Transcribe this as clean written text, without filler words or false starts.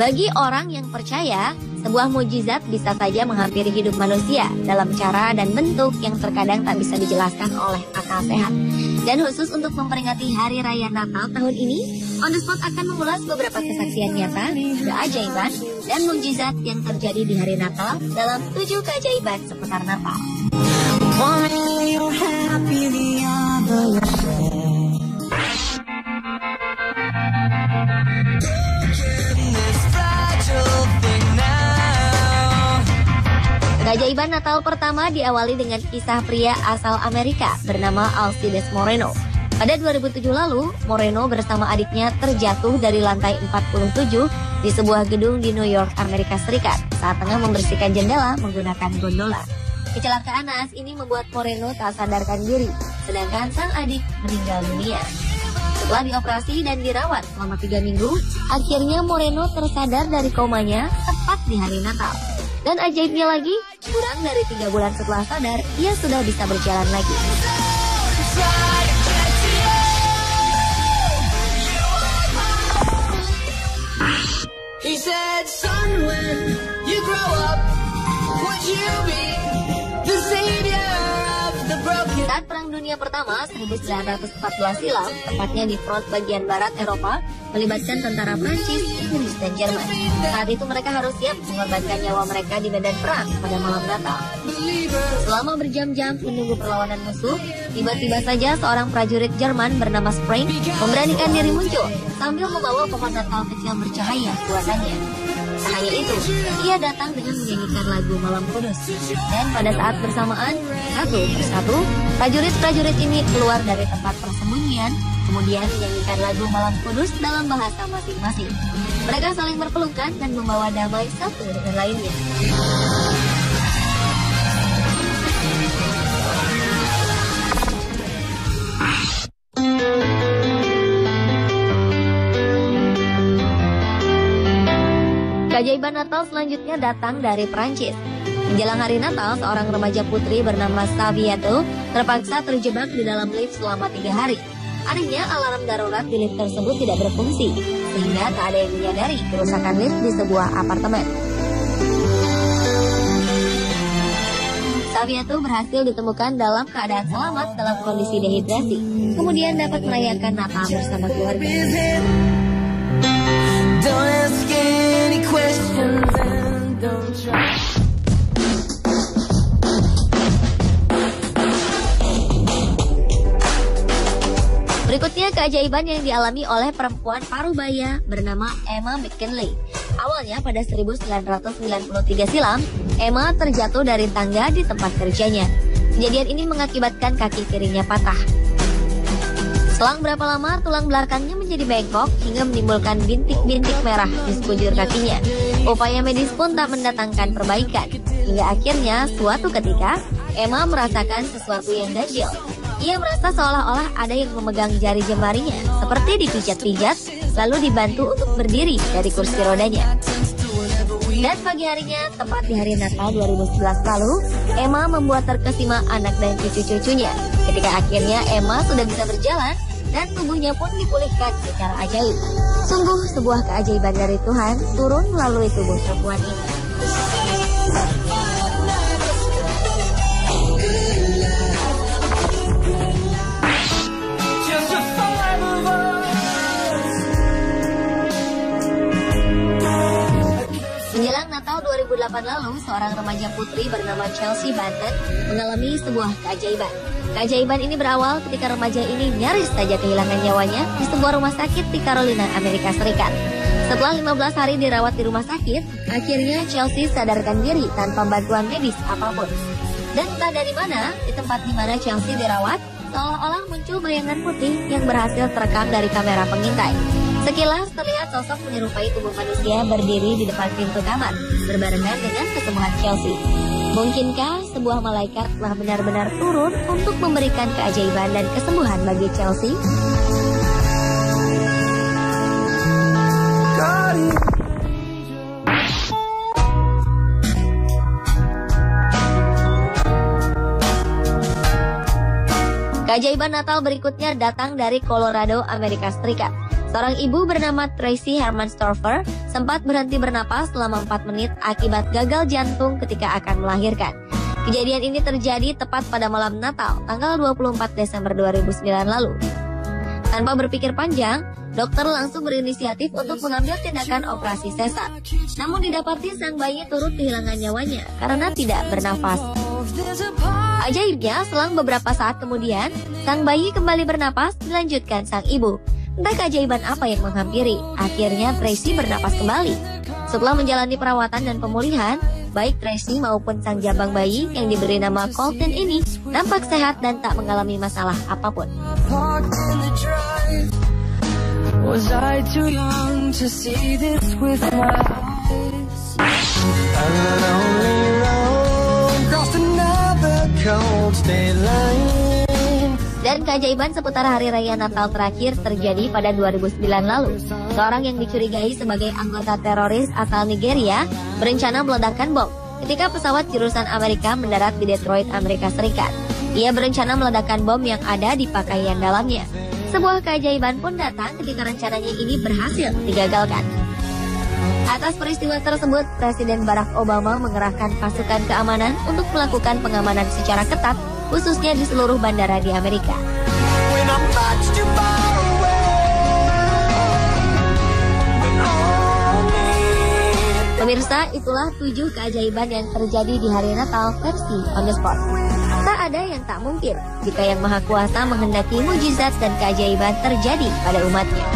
Bagi orang yang percaya, sebuah mukjizat bisa saja menghampiri hidup manusia dalam cara dan bentuk yang terkadang tak bisa dijelaskan oleh akal sehat. Dan khusus untuk memperingati Hari Raya Natal tahun ini, On The Spot akan mengulas beberapa kesaksian nyata, keajaiban, dan mukjizat yang terjadi di hari Natal dalam 7 keajaiban seputar Natal. Keajaiban Natal pertama diawali dengan kisah pria asal Amerika bernama Alcides Moreno. Pada 2007 lalu, Moreno bersama adiknya terjatuh dari lantai 47 di sebuah gedung di New York, Amerika Serikat saat tengah membersihkan jendela menggunakan gondola. Kecelakaan naas ini membuat Moreno tak sadarkan diri, sedangkan sang adik meninggal dunia. Setelah dioperasi dan dirawat selama 3 minggu, akhirnya Moreno tersadar dari komanya tepat di hari Natal. Dan ajaibnya lagi, kurang dari 3 bulan setelah sadar, ia sudah bisa berjalan lagi. He said, son, when you grow up, would you be the savior of the broken? Saat Perang Dunia Pertama 1914 silam, tepatnya di front bagian barat Eropa, melibatkan tentara Prancis, Inggris, dan Jerman. Saat itu mereka harus siap mengorbankan nyawa mereka di medan perang pada malam Natal. Selama berjam-jam menunggu perlawanan musuh, tiba-tiba saja seorang prajurit Jerman bernama Spring memberanikan diri muncul sambil membawa pohon Natal kecil bercahaya buatannya. Tak hanya itu, ia datang dengan menyanyikan lagu Malam Kudus. Dan pada saat bersamaan, satu persatu, prajurit-prajurit ini keluar dari tempat persembunyian, kemudian menyanyikan lagu Malam Kudus dalam bahasa masing-masing. Mereka saling berpelukan dan membawa damai satu dengan lainnya. Keajaiban Natal selanjutnya datang dari Prancis. Menjelang hari Natal, seorang remaja putri bernama Saviato terpaksa terjebak di dalam lift selama 3 hari. Anehnya, alarm darurat di lift tersebut tidak berfungsi, sehingga tak ada yang menyadari kerusakan lift di sebuah apartemen. Saviato berhasil ditemukan dalam keadaan selamat dalam kondisi dehidrasi, kemudian dapat merayakan Natal bersama keluarga. Berikutnya keajaiban yang dialami oleh perempuan parubaya bernama Emma McKinley. Awalnya pada 1993 silam, Emma terjatuh dari tangga di tempat kerjanya. Kejadian ini mengakibatkan kaki kirinya patah. Selang berapa lama tulang belakangnya menjadi bengkok hingga menimbulkan bintik-bintik merah di sekujur kakinya. Upaya medis pun tak mendatangkan perbaikan. Hingga akhirnya suatu ketika Emma merasakan sesuatu yang ganjil. Ia merasa seolah-olah ada yang memegang jari jemarinya, seperti dipijat-pijat, lalu dibantu untuk berdiri dari kursi rodanya. Dan pagi harinya, tepat di hari Natal 2011 lalu, Emma membuat terkesima anak dan cucu-cucunya. Ketika akhirnya Emma sudah bisa berjalan, dan tubuhnya pun dipulihkan secara ajaib. Sungguh sebuah keajaiban dari Tuhan turun melalui tubuh perempuan ini. Menjelang Natal 2008 lalu, seorang remaja putri bernama Chelsea Banton mengalami sebuah keajaiban. Keajaiban ini berawal ketika remaja ini nyaris saja kehilangan nyawanya di sebuah rumah sakit di Carolina, Amerika Serikat. Setelah 15 hari dirawat di rumah sakit, akhirnya Chelsea sadarkan diri tanpa bantuan medis apapun. Dan entah dari mana, di tempat di mana Chelsea dirawat, seolah-olah muncul bayangan putih yang berhasil terekam dari kamera pengintai. Sekilas terlihat sosok menyerupai tubuh manusia berdiri di depan pintu kamar, berbarengan dengan kesembuhan Chelsea. Mungkinkah sebuah malaikat telah benar-benar turun untuk memberikan keajaiban dan kesembuhan bagi Chelsea? Keajaiban Natal berikutnya datang dari Colorado, Amerika Serikat. Seorang ibu bernama Tracy Herman Storfer sempat berhenti bernapas selama 4 menit akibat gagal jantung ketika akan melahirkan. Kejadian ini terjadi tepat pada malam Natal, tanggal 24 Desember 2009 lalu. Tanpa berpikir panjang, dokter langsung berinisiatif untuk mengambil tindakan operasi sesar. Namun didapati sang bayi turut kehilangan nyawanya karena tidak bernafas. Ajaibnya, selang beberapa saat kemudian, sang bayi kembali bernapas, dilanjutkan sang ibu. Entah keajaiban apa yang menghampiri, akhirnya Tracy bernapas kembali. Setelah menjalani perawatan dan pemulihan, baik Tracy maupun sang jabang bayi yang diberi nama Colton ini nampak sehat dan tak mengalami masalah apapun. Was I too young to see this with my eyes? A lonely road crossed another cold state line. Dan keajaiban seputar hari raya Natal terakhir terjadi pada 2009 lalu. Seorang yang dicurigai sebagai anggota teroris asal Nigeria berencana meledakkan bom ketika pesawat jurusan Amerika mendarat di Detroit, Amerika Serikat. Ia berencana meledakkan bom yang ada di pakaian dalamnya. Sebuah keajaiban pun datang ketika rencananya ini berhasil digagalkan. Atas peristiwa tersebut, Presiden Barack Obama mengerahkan pasukan keamanan untuk melakukan pengamanan secara ketat, khususnya di seluruh bandara di Amerika. Pemirsa, itulah 7 keajaiban yang terjadi di hari Natal versi On The Spot. Tak ada yang tak mungkin jika Yang Maha Kuasa menghendaki mujizat dan keajaiban terjadi pada umatnya.